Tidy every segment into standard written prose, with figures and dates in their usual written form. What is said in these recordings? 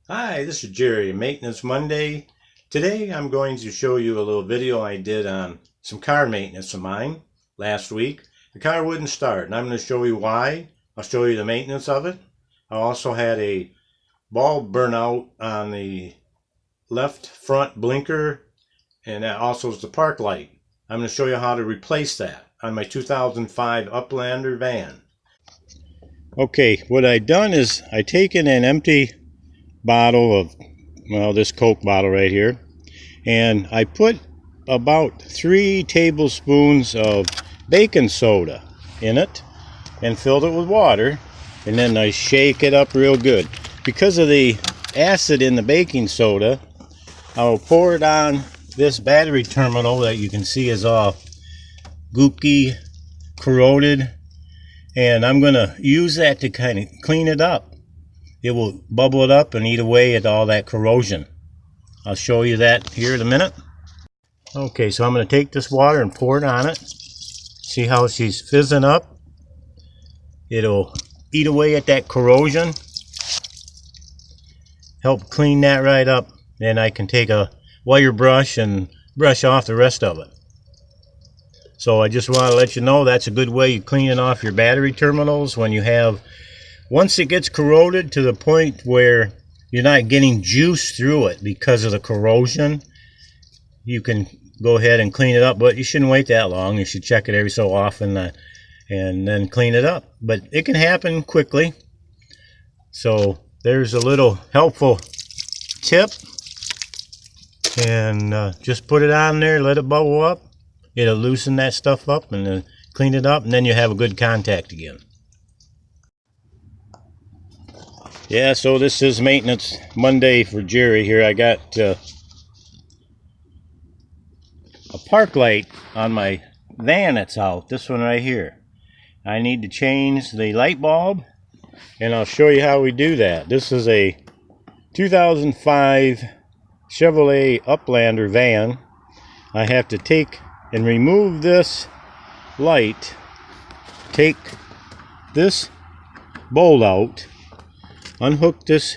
Hi, this is Jerry, Maintenance Monday. Today I'm going to show you a little video I did on some car maintenance of mine last week. The car wouldn't start, and I'm going to show you why. I'll show you the maintenance of it. I also had a bulb burnout on the left front blinker, and that also is the park light. I'm going to show you how to replace that on my 2005 Uplander van. Okay, what I've done is I've taken an empty bottle of, well, this Coke bottle right here, and I put about 3 tablespoons of baking soda in it and filled it with water, and then I shake it up real good. Because of the acid in the baking soda, I'll pour it on this battery terminal that you can see is all gooky, corroded, and I'm going to use that to kind of clean it up. It will bubble it up and eat away at all that corrosion. I'll show you that here in a minute. Okay, so I'm going to take this water and pour it on it. See how she's fizzing up? It'll eat away at that corrosion. Help clean that right up. Then I can take a wire brush and brush off the rest of it. So I just want to let you know that's a good way of cleaning off your battery terminals when you have, once it gets corroded to the point where you're not getting juice through it because of the corrosion, you can go ahead and clean it up, but you shouldn't wait that long. You should check it every so often and then clean it up. But it can happen quickly. So there's a little helpful tip, and just put it on there, let it bubble up. It'll loosen that stuff up and then clean it up, and then you have a good contact again. Yeah, so this is Maintenance Monday for Jerry here. I got a park light on my van that's out, this one right here. I need to change the light bulb, and I'll show you how we do that. This is a 2005 Chevrolet Uplander van. I have to take and remove this light, take this bolt out, unhook this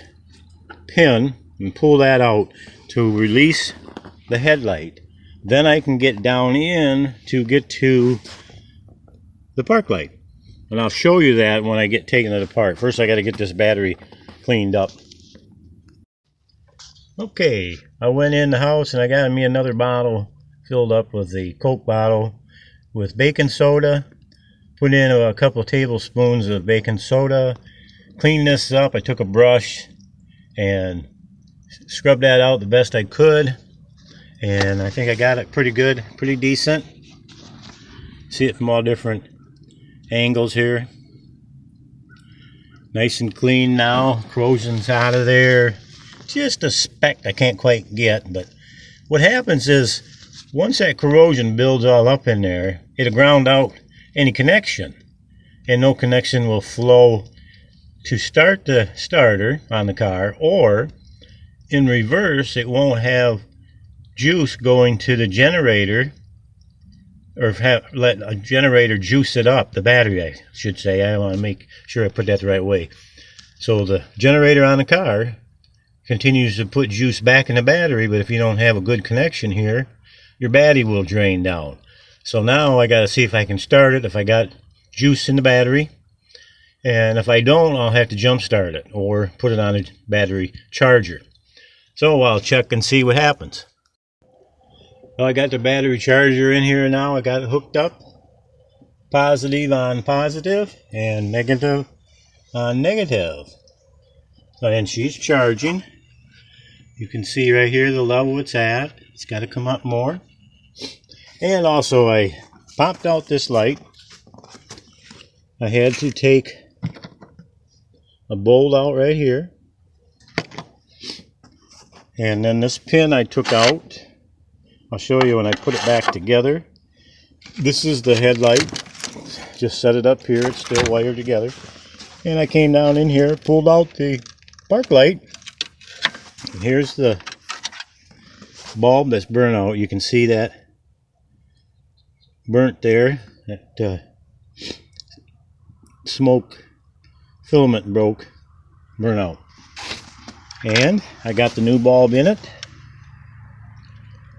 pin and pull that out to release the headlight. Then I can get down in to get to the park light, and I'll show you that when I get taking it apart. First I got to get this battery cleaned up. Okay, I went in the house and I got me another bottle filled up with the Coke bottle with baking soda. Put in a couple of tablespoons of baking soda. Cleaned this up. I took a brush and scrubbed that out the best I could, and I think I got it pretty good, pretty decent. See it from all different angles here. Nice and clean now. Corrosion's out of there. Just a speck I can't quite get, but what happens is once that corrosion builds all up in there, it'll ground out any connection, and no connection will flow to start the starter on the car, or in reverse, it won't have juice going to the generator, or let a generator juice it up, the battery I should say. I want to make sure I put that the right way. So the generator on the car continues to put juice back in the battery, but if you don't have a good connection here, your battery will drain down. So now I got to see if I can start it, if I got juice in the battery. And if I don't, I'll have to jump start it or put it on a battery charger. So I'll check and see what happens. Well, I got the battery charger in here now. I got it hooked up. Positive on positive and negative on negative. And she's charging. You can see right here the level it's at. It's got to come up more. And also I popped out this light. I had to take a bolt out right here, and then this pin I took out. I'll show you when I put it back together. This is the headlight. Just set it up here. It's still wired together, and I came down in here, pulled out the park light, and here's the bulb that's burnt out. You can see that burnt there. That smoke filament broke, burn out. And I got the new bulb in it,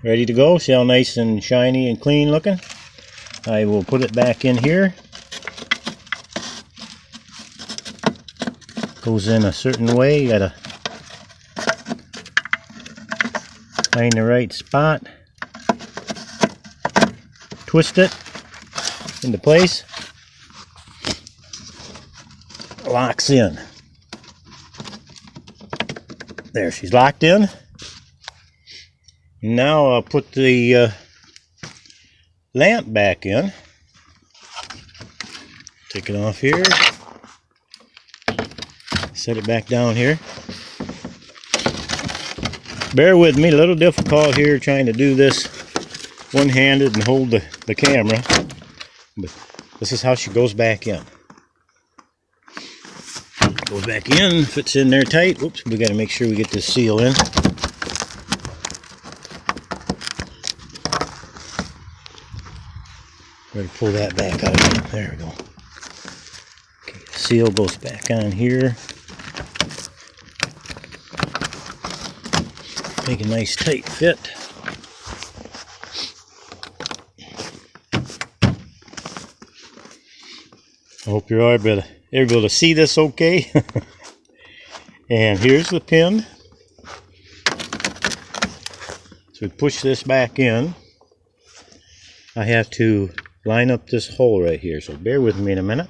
ready to go. See how nice and shiny and clean looking? I will put it back in here. Goes in a certain way. You gotta find the right spot. Twist it into place. Locks in. There, she's locked in. Now I'll put the lamp back in. Take it off here. Set it back down here. Bear with me, a little difficult here trying to do this one-handed and hold the camera. But this is how she goes back in. Goes back in, fits in there tight. Oops, we got to make sure we get this seal in. Ready to pull that back out again. There we go. Okay, the seal goes back on here. Make a nice tight fit. I hope you're all able to see this okay. And here's the pin. So we push this back in. I have to line up this hole right here, so bear with me in a minute.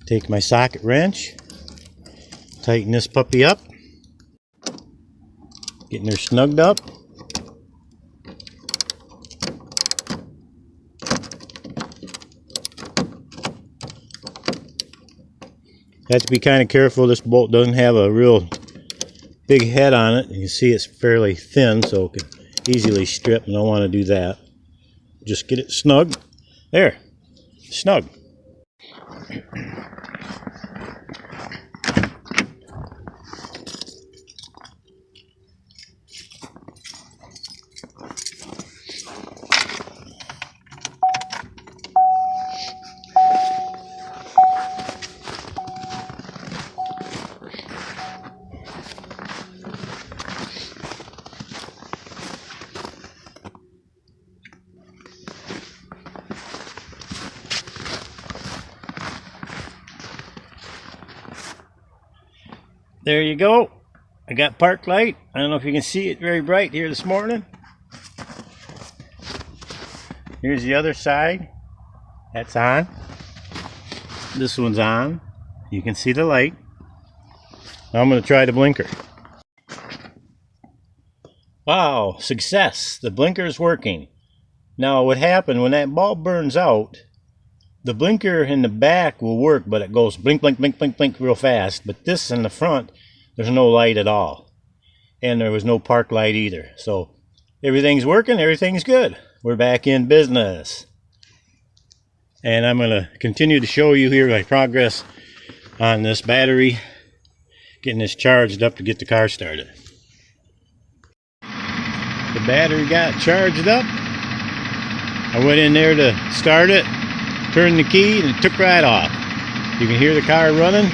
Take my socket wrench, tighten this puppy up, getting her snugged up. Have to be kind of careful. This bolt doesn't have a real big head on it. You can see it's fairly thin, so it can easily strip, and I don't want to do that. Just get it snug. There, snug. There you go. I got park light. I don't know if you can see it very bright here this morning. Here's the other side. That's on. This one's on. You can see the light. Now I'm going to try the blinker. Wow, success. The blinker is working. Now what happened when that bulb burns out, the blinker in the back will work, but it goes blink, blink, blink, blink, blink real fast. But this in the front, there's no light at all. And there was no park light either. So everything's working, everything's good. We're back in business. And I'm going to continue to show you here my progress on this battery, getting this charged up to get the car started. The battery got charged up. I went in there to start it, turned the key, and it took right off. You can hear the car running.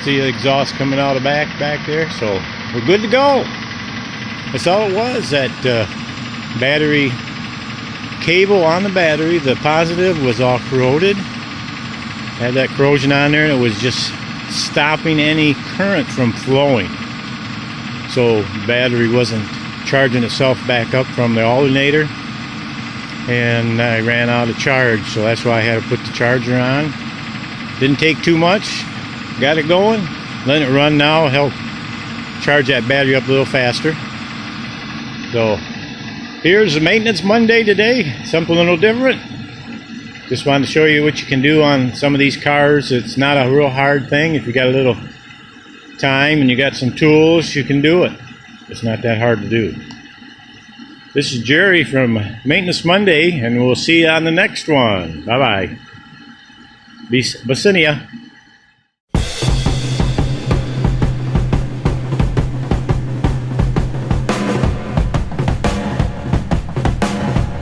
See the exhaust coming out of back there. So we're good to go. That's all it was. That battery cable on the battery, the positive was all corroded. Had that corrosion on there, and it was just stopping any current from flowing. So the battery wasn't charging itself back up from the alternator, and I ran out of charge, so that's why I had to put the charger on. Didn't take too much. Got it going. Letting it run now help charge that battery up a little faster. So here's the maintenance Monday today. Something a little different. Just wanted to show you what you can do on some of these cars. It's not a real hard thing. If you got a little time and you got some tools, you can do it. It's not that hard to do. This is Jerry from Maintenance Monday, and we'll see you on the next one. Bye-bye. Basinia.